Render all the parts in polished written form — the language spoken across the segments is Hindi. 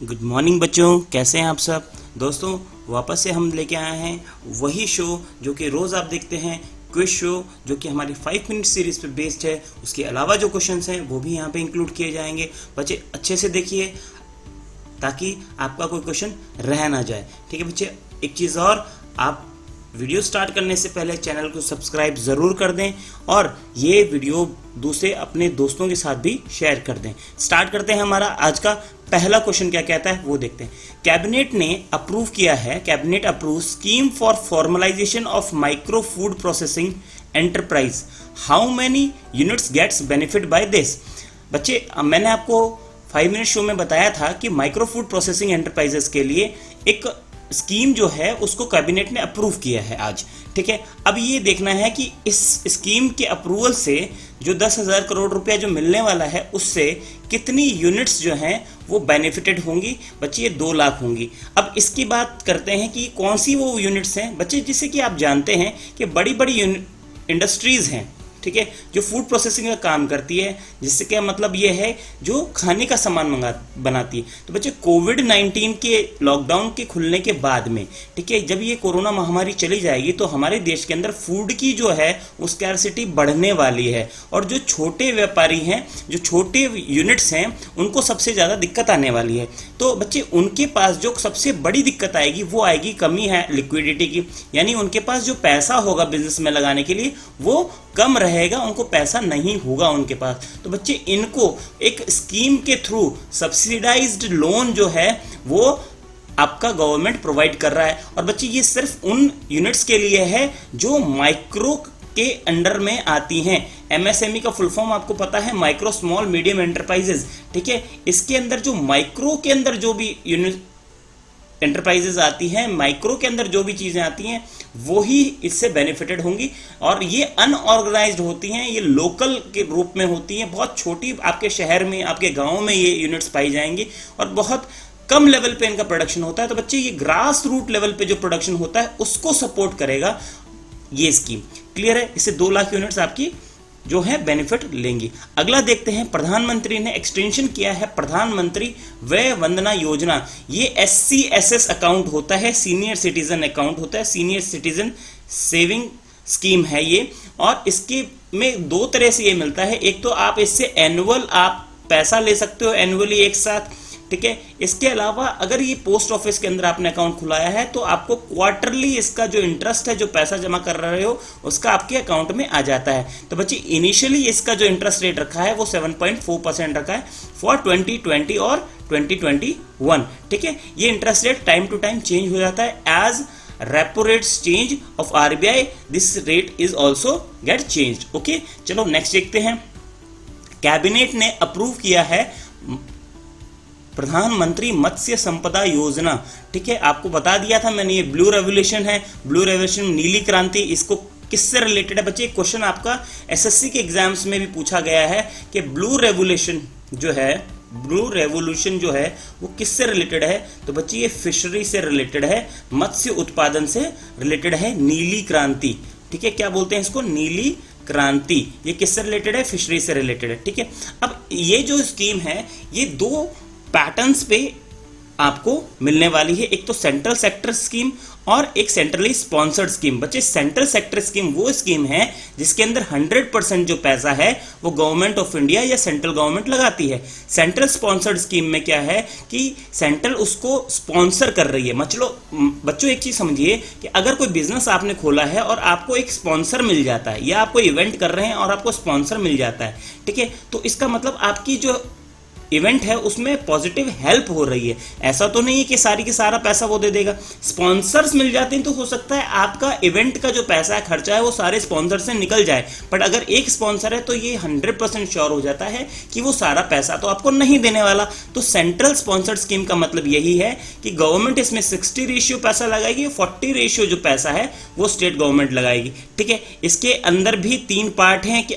गुड मॉर्निंग बच्चों, कैसे हैं आप सब। दोस्तों वापस से हम लेके आए हैं वही शो जो कि रोज़ आप देखते हैं, क्विज शो, जो कि हमारी 5 मिनट सीरीज पे बेस्ड है। उसके अलावा जो क्वेश्चंस हैं वो भी यहाँ पे इंक्लूड किए जाएंगे। बच्चे अच्छे से देखिए ताकि आपका कोई क्वेश्चन रह ना जाए। ठीक है बच्चे, एक चीज़ और, आप वीडियो स्टार्ट करने से पहले चैनल को सब्सक्राइब ज़रूर कर दें और ये वीडियो दूसरे अपने दोस्तों के साथ भी शेयर कर दें। स्टार्ट करते हैं। हमारा आज का पहला क्वेश्चन क्या कहता है वो देखते हैं। कैबिनेट ने अप्रूव किया है, cabinet approve scheme for formalization of micro food processing enterprise. How many units gets benefit by this. बच्चे मैंने आपको 5 मिनट शो में बताया था कि माइक्रो फूड प्रोसेसिंग एंटरप्राइजेस के लिए एक स्कीम जो है उसको कैबिनेट ने अप्रूव किया है आज। ठीक है, अब ये देखना है कि इस स्कीम के अप्रूवल से जो 10,000 करोड़ रुपया जो मिलने वाला है उससे कितनी यूनिट्स जो हैं वो बेनिफिटेड होंगी। बच्चे ये 2 लाख होंगी। अब इसकी बात करते हैं कि कौन सी वो यूनिट्स हैं बच्चे, जिससे कि आप जानते हैं कि बड़ी बड़ी इंडस्ट्रीज हैं, ठीक है, जो फूड प्रोसेसिंग का काम करती है, जिससे क्या मतलब ये है जो खाने का सामान बनाती है। तो बच्चे कोविड-19 के लॉकडाउन के खुलने के बाद में, ठीक है, जब ये कोरोना महामारी चली जाएगी तो हमारे देश के अंदर फूड की जो है वो स्कैरसिटी बढ़ने वाली है और जो छोटे व्यापारी हैं, जो छोटे यूनिट्स हैं, उनको सबसे ज़्यादा दिक्कत आने वाली है। तो बच्चे उनके पास जो सबसे बड़ी दिक्कत आएगी वो आएगी कमी है लिक्विडिटी की, यानी उनके पास जो पैसा होगा बिजनेस में लगाने के लिए वो कम रहेगा, उनको पैसा नहीं होगा उनके पास। तो बच्चे इनको एक स्कीम के थ्रू सब्सिडाइज्ड लोन जो है वो आपका गवर्नमेंट प्रोवाइड कर रहा है। और बच्चे ये सिर्फ उन यूनिट्स के लिए है जो माइक्रो के अंडर में आती हैं। एमएसएमई का फुल फॉर्म आपको पता है, माइक्रो स्मॉल मीडियम एंटरप्राइजेज। ठीक है, इसके अंदर जो माइक्रो के अंदर जो भी यूनिट एंटरप्राइजेज आती हैं, माइक्रो के अंदर जो भी चीजें आती हैं वो ही इससे बेनिफिटेड होंगी। और ये अनऑर्गेनाइज्ड होती हैं, ये लोकल के रूप में होती हैं, बहुत छोटी आपके शहर में, आपके गांव में ये यूनिट्स पाई जाएंगी और बहुत कम लेवल पे इनका प्रोडक्शन होता है। तो बच्चे ये ग्रास रूट लेवल पे जो प्रोडक्शन होता है उसको सपोर्ट करेगा ये स्कीम। क्लियर है, इससे 2 लाख यूनिट्स आपकी जो है बेनिफिट लेंगी। अगला देखते हैं, प्रधानमंत्री ने एक्सटेंशन किया है प्रधानमंत्री वय वंदना योजना। ये SCSS अकाउंट होता है, सीनियर सिटीजन अकाउंट होता है, सीनियर सिटीजन सेविंग स्कीम है ये। और इसके में 2 तरह से ये मिलता है। एक तो आप इससे एनुअल आप पैसा ले सकते हो एनुअली एक साथ, ठीक है। इसके अलावा अगर ये पोस्ट ऑफिस के अंदर आपने अकाउंट खुलाया है तो आपको क्वार्टरली इसका जो इंटरेस्ट है, जो पैसा जमा कर रहे हो उसका आपके अकाउंट में आ जाता है। तो बच्चे इनिशियली इसका जो इंटरेस्ट रेट रखा है वो 7.4% रखा है फॉर 2020 और 2021। ठीक है, ये interest rate time to time change हो जाता है। As repo rates change of RBI this rate is also get change. Okay, चलो नेक्स्ट देखते हैं। कैबिनेट ने अप्रूव किया है प्रधानमंत्री मत्स्य संपदा योजना। ठीक है, आपको बता दिया था मैंने, ये ब्लू रेवोल्यूशन है, ब्लू रेवोल्यूशन नीली क्रांति। इसको किससे रिलेटेड है बच्चे, क्वेश्चन आपका SSC के एग्जाम्स में भी पूछा गया है कि ब्लू रेवोल्यूशन जो है, ब्लू रेवोल्यूशन जो है वो किससे रिलेटेड है। तो बच्चे ये फिशरी से रिलेटेड है, मत्स्य उत्पादन से रिलेटेड है, नीली क्रांति। ठीक है, क्या बोलते हैं इसको, नीली क्रांति। ये किससे रिलेटेड है, फिशरी से रिलेटेड है। ठीक है, अब ये जो स्कीम है ये 2 पैटर्न्स पे आपको मिलने वाली है। एक तो सेंट्रल सेक्टर स्कीम और एक सेंट्रली स्पॉन्सर्ड स्कीम। बच्चे सेंट्रल सेक्टर स्कीम वो स्कीम है जिसके अंदर 100% जो पैसा है वो गवर्नमेंट ऑफ इंडिया या सेंट्रल गवर्नमेंट लगाती है। सेंट्रल स्पॉन्सर्ड स्कीम में क्या है कि सेंट्रल उसको स्पॉन्सर कर रही है। मतलब बच्चों एक चीज समझिए कि अगर कोई बिजनेस आपने खोला है और आपको एक स्पॉन्सर मिल जाता है, या आप कोई इवेंट कर रहे हैं और आपको स्पॉन्सर मिल जाता है, ठीक है, तो इसका मतलब आपकी जो इवेंट है उसमें पॉजिटिव हेल्प हो रही है। ऐसा तो नहीं है कि सारी की सारा पैसा वो दे देगा। स्पॉन्सर्स मिल जाते हैं तो हो सकता है आपका इवेंट का जो पैसा है, खर्चा है, वो सारे स्पॉन्सर से निकल जाए। बट अगर एक स्पॉन्सर है तो ये 100% श्योर हो जाता है कि वो सारा पैसा तो आपको नहीं देने वाला। तो सेंट्रल स्पॉन्सर्ड स्कीम का मतलब यही है कि गवर्नमेंट इसमें 60 रेशियो पैसा लगाएगी, 40 रेशियो जो पैसा है वो स्टेट गवर्नमेंट लगाएगी। ठीक है, इसके अंदर भी 3 पार्ट हैं कि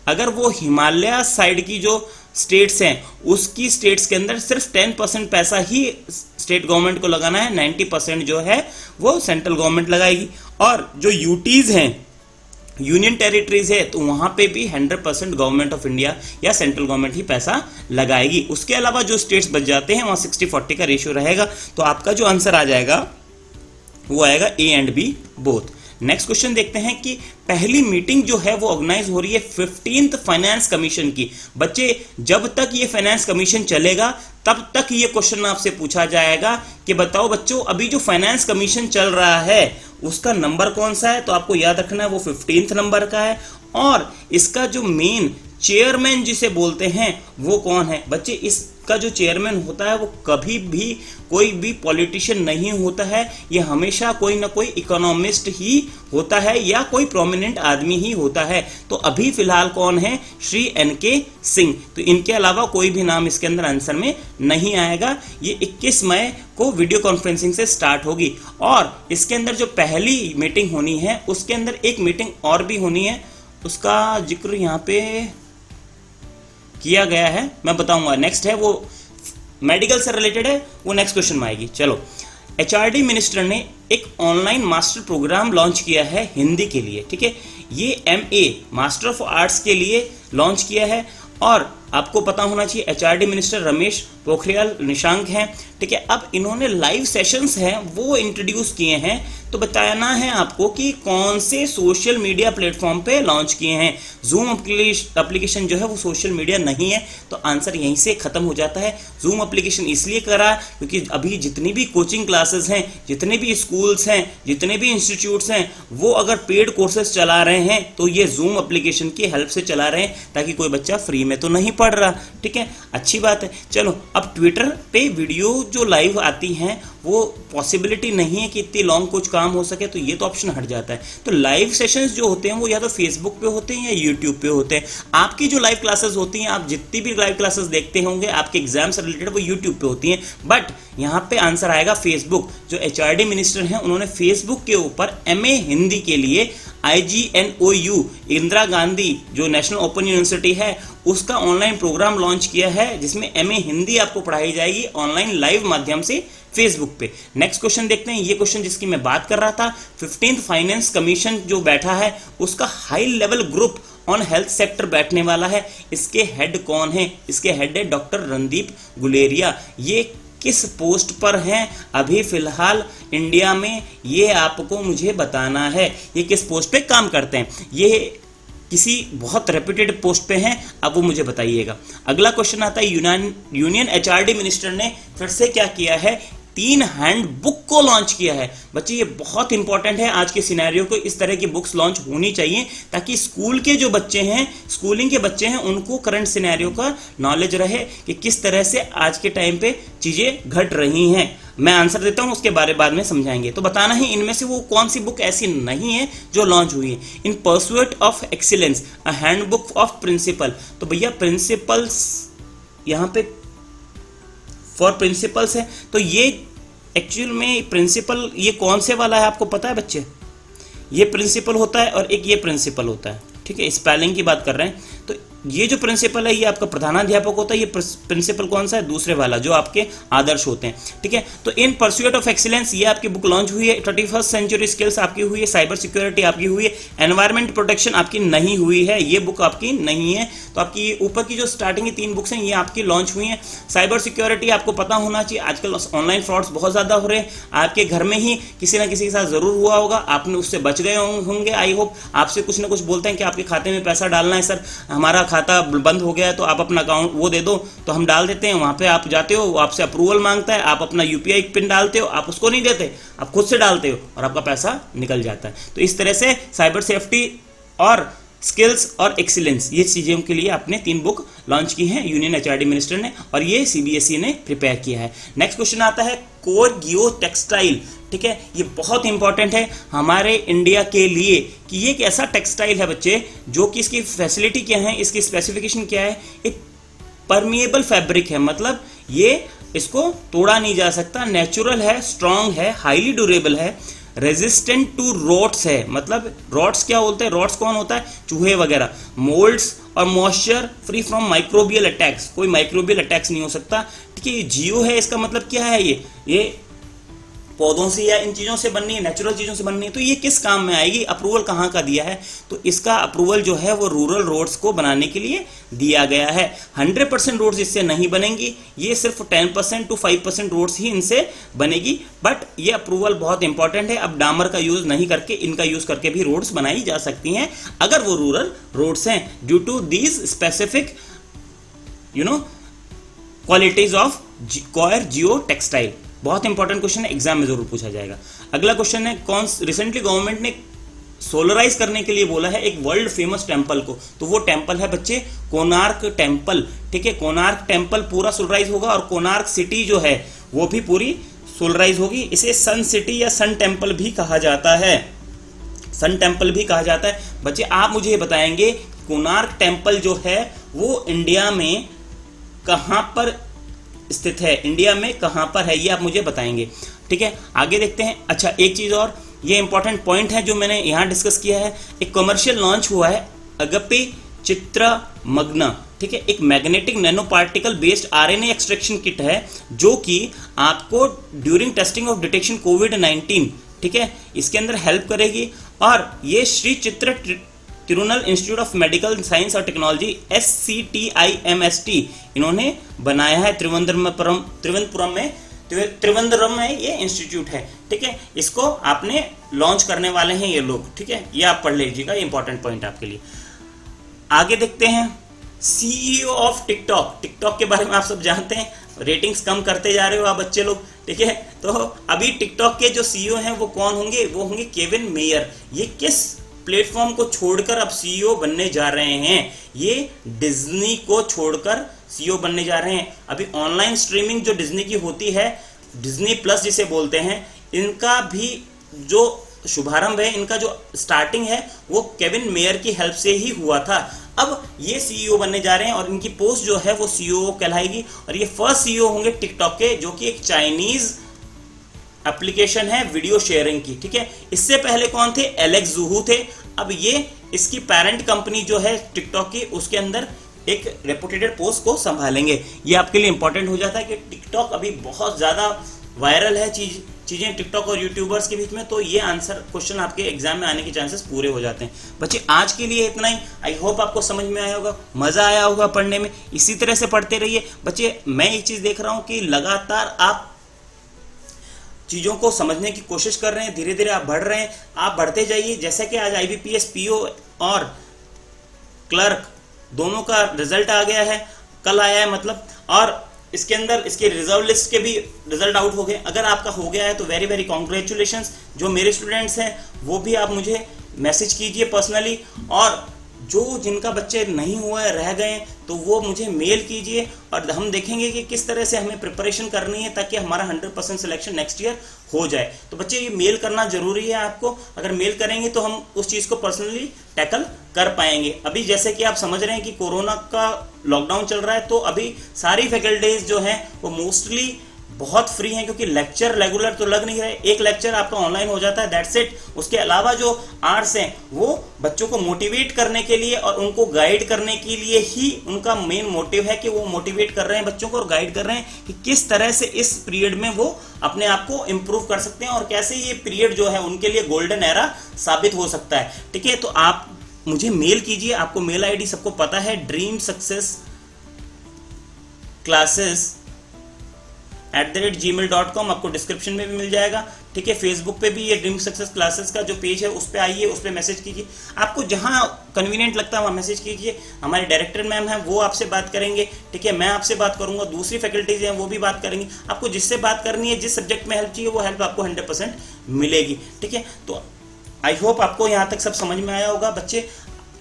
अगर वो हिमालय साइड की जो स्टेट्स हैं उसकी स्टेट्स के अंदर सिर्फ 10% पैसा ही स्टेट गवर्नमेंट को लगाना है, 90% जो है वो सेंट्रल गवर्नमेंट लगाएगी। और जो यूटीज हैं यूनियन टेरिटरीज है तो वहां पे भी 100% गवर्नमेंट ऑफ इंडिया या सेंट्रल गवर्नमेंट ही पैसा लगाएगी। उसके अलावा जो स्टेट्स बच जाते हैं वहां 60-40 का रेशियो रहेगा। तो आपका जो आंसर आ जाएगा वो आएगा A and B both. Next question देखते हैं कि पहली मीटिंग जो है वो ऑर्गेनाइज हो रही है 15th फाइनेंस कमीशन की। बच्चे जब तक ये फाइनेंस कमीशन चलेगा तब तक ये क्वेश्चन आपसे पूछा जाएगा कि बताओ बच्चों अभी जो फाइनेंस कमीशन चल रहा है उसका नंबर कौन सा है। तो आपको याद रखना है वो 15th नंबर का है और इसका जो मेन चेयरमैन जिसे बोलते हैं वो कौन है। बच्चे इसका जो चेयरमैन होता है वो कभी भी कोई भी पॉलिटिशियन नहीं होता है, ये हमेशा कोई ना कोई इकोनॉमिस्ट ही होता है या कोई प्रोमिनेंट आदमी ही होता है। तो अभी फिलहाल कौन है, श्री NK सिंह। तो इनके अलावा कोई भी नाम इसके अंदर आंसर में नहीं आएगा। ये 21 मई को वीडियो कॉन्फ्रेंसिंग से स्टार्ट होगी और इसके अंदर जो पहली मीटिंग होनी है उसके अंदर एक मीटिंग और भी होनी है, उसका जिक्र यहाँ पे किया गया है, मैं बताऊंगा। नेक्स्ट है वो मेडिकल से रिलेटेड है, वो नेक्स्ट क्वेश्चन में आएगी। चलो, HRD मिनिस्टर ने एक ऑनलाइन मास्टर प्रोग्राम लॉन्च किया है हिंदी के लिए, ठीक है। ये MA मास्टर ऑफ आर्ट्स के लिए लॉन्च किया है और आपको पता होना चाहिए HRD मिनिस्टर रमेश पोखरियाल निशंक हैं, ठीक है। अब इन्होंने लाइव सेशंस हैं वो इंट्रोड्यूस किए हैं। तो बताना है आपको कि कौन से सोशल मीडिया प्लेटफॉर्म पे लॉन्च किए हैं। जूम एप्लीकेशन जो है वो सोशल मीडिया नहीं है, तो आंसर यहीं से खत्म हो जाता है। जूम एप्लीकेशन इसलिए करा क्योंकि अभी जितनी भी कोचिंग क्लासेस हैं, जितने भी स्कूल्स हैं, जितने भी इंस्टीट्यूट्स हैं, वो अगर पेड कोर्सेज चला रहे हैं तो ये जूम एप्लीकेशन की हेल्प से चला रहे हैं, ताकि कोई बच्चा फ्री में तो नहीं पढ़ रहा, ठीक है। अच्छी बात है। चलो, अब ट्विटर पे वीडियो जो लाइव आती हैं वो पॉसिबिलिटी नहीं है कि इतनी लॉन्ग कुछ काम हो सके, तो ये तो ऑप्शन हट जाता है। तो लाइव सेशंस जो होते हैं वो या तो फेसबुक पे होते हैं या यूट्यूब पे होते हैं। आपकी जो लाइव क्लासेस होती हैं, आप जितनी भी लाइव क्लासेस देखते होंगे आपके एग्जाम से रिलेटेड, वो यूट्यूब पे होती हैं। बट यहाँ पे आंसर आएगा फेसबुक। जो HRD मिनिस्टर हैं उन्होंने फेसबुक के ऊपर MA हिंदी के लिए IGNOU इंदिरा गांधी जो नेशनल ओपन यूनिवर्सिटी है उसका ऑनलाइन प्रोग्राम लॉन्च किया है, जिसमें MA हिंदी आपको पढ़ाई जाएगी ऑनलाइन लाइव माध्यम से फेसबुक पे। नेक्स्ट क्वेश्चन देखते हैं। ये क्वेश्चन जिसकी मैं बात कर रहा था, 15th फाइनेंस कमीशन जो बैठा है उसका high level group on health sector बैठने वाला है। इसके हेड कौन है? इसके हेड है डॉक्टर रणदीप गुलेरिया। ये किस पोस्ट पर हैं अभी फिलहाल इंडिया में, ये आपको मुझे बताना है। ये किस पोस्ट पे काम करते हैं? ये किसी बहुत रेप्यूटेड पोस्ट पे हैं, अब वो मुझे बताइएगा। अगला क्वेश्चन आता है, यूनियन HRD मिनिस्टर ने फिर से क्या किया है, 3 हैंड बुक को लॉन्च किया है। बच्चे ये बहुत इंपॉर्टेंट है, आज के सिनेरियो को इस तरह की बुक्स लॉन्च होनी चाहिए ताकि स्कूल के जो बच्चे हैं, स्कूलिंग के बच्चे हैं, उनको करंट सिनेरियो का नॉलेज रहे कि किस तरह से आज के टाइम पे चीजें घट रही हैं। मैं आंसर देता हूं, उसके बारे बाद में समझाएंगे। तो बताना है इनमें से वो कौन सी बुक ऐसी नहीं है जो लॉन्च हुई है। In pursuit of excellence a handbook of principal. तो भैया प्रिंसिपल्स यहाँ पे फॉर प्रिंसिपल्स है, तो ये एक्चुअल में प्रिंसिपल ये कौन से वाला है आपको पता है बच्चे? ये प्रिंसिपल होता है और एक ये प्रिंसिपल होता है, ठीक है। स्पेलिंग की बात कर रहे हैं तो ये जो प्रिंसिपल है ये आपका प्रधानाध्यापक होता है। ये प्रिंसिपल कौन सा है? दूसरे वाला जो आपके आदर्श होते हैं, ठीक है। तो इन परस्यूट ऑफ एक्सीलेंस ये आपकी बुक लॉन्च हुई है। 21st सेंचुरी स्किल्स आपकी हुई है, साइबर सिक्योरिटी आपकी हुई है, एनवायरमेंट प्रोटेक्शन आपकी नहीं हुई है, ये बुक आपकी नहीं है। तो आपकी ऊपर की जो स्टार्टिंग की 3 बुक्स हैं ये आपकी लॉन्च हुई हैं। साइबर सिक्योरिटी आपको पता होना चाहिए, आजकल ऑनलाइन फ्रॉड्स बहुत ज्यादा हो रहे हैं। आपके घर में ही किसी ना किसी के साथ जरूर हुआ होगा, आपने उससे बच गए होंगे। आई होप आपसे कुछ ना कुछ बोलते हैं कि आपके खाते में पैसा डालना है, सर हमारा खाता बंद हो गया है तो आप अपना अकाउंट वो दे दो, तो हम डाल देते हैं। वहां पे आप जाते हो, वो आपसे अप्रूवल मांगता है, आप अपना UPI पिन डालते हो, आप उसको नहीं देते, आप खुद से डालते हो और आपका पैसा निकल जाता है। तो इस तरह से साइबर सेफ्टी और स्किल्स और एक्सीलेंस ये चीज़ों के लिए आपने 3 बुक लॉन्च की हैं यूनियन HRD मिनिस्टर ने, और ये CBSE ने प्रिपेयर किया है। नेक्स्ट क्वेश्चन आता है कोर जियो टेक्सटाइल, ठीक है। ये बहुत इंपॉर्टेंट है हमारे इंडिया के लिए कि ये एक ऐसा टेक्सटाइल है बच्चे जो कि इसकी फैसिलिटी क्या है, इसकी स्पेसिफिकेशन क्या है। एक परमिएबल फैब्रिक है, मतलब ये इसको तोड़ा नहीं जा सकता, नेचुरल है, स्ट्रॉन्ग है, हाईली ड्यूरेबल है, रेजिस्टेंट टू रॉट्स है। मतलब रॉट्स क्या बोलते हैं? रॉट्स कौन होता है? चूहे वगैरह। मोल्ड्स और moisture free from microbial attacks, कोई माइक्रोबियल अटैक्स नहीं हो सकता, ठीक है। ये जियो है, इसका मतलब क्या है? ये पौधों से या इन चीज़ों से बननी है, नेचुरल चीज़ों से बननी है, तो ये किस काम में आएगी, अप्रूवल कहाँ का दिया है, तो इसका अप्रूवल जो है वो रूरल रोड्स को बनाने के लिए दिया गया है। 100% रोड्स इससे नहीं बनेंगी, ये सिर्फ 10% to 5% रोड्स ही इनसे बनेगी, बट ये अप्रूवल बहुत इंपॉर्टेंट है। अब डामर का यूज नहीं करके इनका यूज करके भी रोड्स बनाई जा सकती हैं अगर वो रूरल रोड्स हैं, due to these specific qualities of coir geo textile. बहुत इंपॉर्टेंट क्वेश्चन है, एग्जाम में जरूर पूछा जाएगा। अगला क्वेश्चन है, कौन रिसेंटली गवर्नमेंट ने सोलराइज करने के लिए बोला है एक वर्ल्ड फेमस टेंपल को, तो वो टेंपल है बच्चे कोणार्क टेंपल। ठीक है, कोणार्क टेंपल पूरा सोलराइज होगा और कोणार्क सिटी जो है वो भी पूरी सोलराइज होगी। इसे सन सिटी या सन टेंपल भी कहा जाता है, सन टेंपल भी कहा जाता है। बच्चे आप मुझे बताएंगे कोणार्क टेंपल जो है वो इंडिया में कहां पर स्थित है, इंडिया में कहां पर है, ये आप मुझे बताएंगे। ठीक है, आगे देखते हैं। अच्छा, एक चीज और, ये इंपॉर्टेंट पॉइंट है जो मैंने यहां डिस्कस किया है। एक कमर्शियल लॉन्च हुआ है अगपे चित्रमग्न। ठीक है, एक magnetic nano particle based RNA extraction kit है जो कि आपको ड्यूरिंग टेस्टिंग ऑफ डिटेक्शन कोविड-19, ठीक है, इसके अंदर हेल्प करेगी। और ये श्री चित्र Tirunal institute of medical science और टेक्नोलॉजी SCTIMST इन्होंने बनाया है त्रिवंद्रम में ये इंस्टीट्यूट है। ठीक है, इसको आपने लॉन्च करने वाले हैं ये लोग। ठीक है, ये आप पढ़ लीजिएगा, ये इंपॉर्टेंट पॉइंट आपके लिए। आगे देखते हैं, CEO ऑफ टिकटॉक। टिकटॉक के बारे में आप सब जानते हैं, रेटिंग्स कम करते जा रहे हो आप बच्चे लोग। ठीक है, तो अभी टिकटॉक के जो CEO हैं वो कौन होंगे, वो होंगे केविन मेयर। ये किस प्लेटफॉर्म को छोड़कर अब CEO बनने जा रहे हैं, ये डिज्नी को छोड़कर CEO बनने जा रहे हैं। अभी ऑनलाइन स्ट्रीमिंग जो डिज्नी की होती है, डिज्नी प्लस जिसे बोलते हैं, इनका भी जो शुभारंभ है, इनका जो स्टार्टिंग है वो केविन मेयर की हेल्प से ही हुआ था। अब ये CEO बनने जा रहे हैं और इनकी पोस्ट जो है वो COO कहलाएगी। और ये फर्स्ट CEO होंगे टिकटॉक के, जो कि एक चाइनीज एप्लीकेशन है वीडियो शेयरिंग की। ठीक है, इससे पहले कौन थे, एलेक्स जूहू थे। अब ये इसकी पेरेंट कंपनी जो है टिकटॉक की, उसके अंदर एक रेपुटेटेड पोस्ट को संभालेंगे। ये आपके लिए इंपॉर्टेंट हो जाता है कि टिकटॉक अभी बहुत ज्यादा वायरल है चीजें टिकटॉक और यूट्यूबर्स के बीच में, तो ये आंसर क्वेश्चन आपके एग्जाम में आने के चांसेस पूरे हो जाते हैं। बच्चे आज के लिए इतना ही। आई होप आपको समझ में आया होगा, मजा आया होगा पढ़ने में। इसी तरह से पढ़ते रहिए बच्चे। मैं एक चीज देख रहा हूं कि लगातार आप चीजों को समझने की कोशिश कर रहे हैं, धीरे धीरे आप बढ़ रहे हैं, आप बढ़ते जाइए। जैसे कि आज IBPS PO और क्लर्क दोनों का रिजल्ट आ गया है, कल आया है मतलब, और इसके अंदर इसके रिजर्व लिस्ट के भी रिजल्ट आउट हो गए। अगर आपका हो गया है तो वेरी वेरी कॉन्ग्रेचुलेशंस। जो मेरे स्टूडेंट्स हैं वो भी आप मुझे मैसेज कीजिए पर्सनली, और जो जिनका बच्चे नहीं हुआ है, रह गए, तो वो मुझे मेल कीजिए और हम देखेंगे कि किस तरह से हमें प्रिपरेशन करनी है ताकि हमारा 100% सिलेक्शन नेक्स्ट ईयर हो जाए। तो बच्चे ये मेल करना जरूरी है आपको, अगर मेल करेंगे तो हम उस चीज़ को पर्सनली टैकल कर पाएंगे। अभी जैसे कि आप समझ रहे हैं कि कोरोना का लॉकडाउन चल रहा है, तो अभी सारी फैकल्टीज जो हैं वो मोस्टली बहुत फ्री हैं, क्योंकि लेक्चर रेगुलर तो लग नहीं रहे, एक लेक्चर आपका ऑनलाइन हो जाता है, दैट्स इट। उसके अलावा जो आर्ट्स हैं वो बच्चों को मोटिवेट करने के लिए और उनको गाइड करने के लिए ही उनका मेन मोटिव है कि वो मोटिवेट कर रहे हैं बच्चों को और गाइड कर रहे हैं कि किस तरह से इस पीरियड में वो अपने आप को इम्प्रूव कर सकते हैं और कैसे ये पीरियड जो है उनके लिए गोल्डन एरा साबित हो सकता है। ठीक है, तो आप मुझे मेल कीजिए, आपको मेल ID सबको पता है, dreamsuccessclasses@gmail.com, आपको डिस्क्रिप्शन में भी मिल जाएगा। ठीक है, फेसबुक पे भी ये ड्रीम सक्सेस क्लासेस का जो पेज है उस पर आइए, उस पर मैसेज कीजिए। आपको जहां कन्वीनियंट लगता है वहां मैसेज कीजिए। हमारे डायरेक्टर मैम हैं, वो आपसे बात करेंगे। ठीक है, मैं आपसे बात करूंगा, दूसरी फैकल्टीज हैं वो भी बात करेंगी। आपको जिससे बात करनी है, जिस सब्जेक्ट में हेल्प चाहिए, वो हेल्प आपको 100% मिलेगी। ठीक है, तो आई होप आपको यहाँ तक सब समझ में आया होगा बच्चे।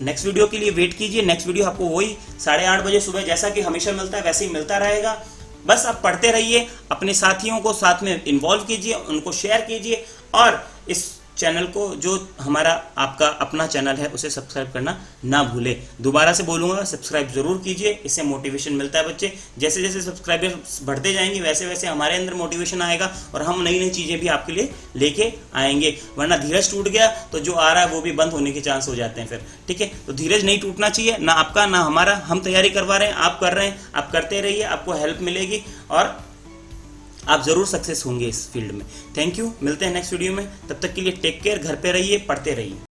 नेक्स्ट वीडियो के लिए वेट कीजिए। नेक्स्ट वीडियो आपको वही 8:30 बजे सुबह जैसा कि हमेशा मिलता है वैसे ही मिलता रहेगा। बस आप पढ़ते रहिए, अपने साथियों को साथ में इन्वॉल्व कीजिए, उनको शेयर कीजिए, और इस चैनल को, जो हमारा आपका अपना चैनल है, उसे सब्सक्राइब करना ना भूले। दोबारा से बोलूँगा, सब्सक्राइब जरूर कीजिए, इससे मोटिवेशन मिलता है बच्चे। जैसे जैसे सब्सक्राइबर्स बढ़ते जाएंगे वैसे वैसे हमारे अंदर मोटिवेशन आएगा और हम नई नई चीज़ें भी आपके लिए लेके आएंगे। वरना धीरज टूट गया तो जो आ रहा है वो भी बंद होने के चांस हो जाते हैं फिर। ठीक है, तो धीरज नहीं टूटना चाहिए, ना आपका ना हमारा। हम तैयारी करवा रहे हैं, आप कर रहे हैं, आप करते रहिए, आपको हेल्प मिलेगी और आप ज़रूर सक्सेस होंगे इस फील्ड में। थैंक यू, मिलते हैं नेक्स्ट वीडियो में। तब तक के लिए टेक केयर, घर पे रहिए, पढ़ते रहिए।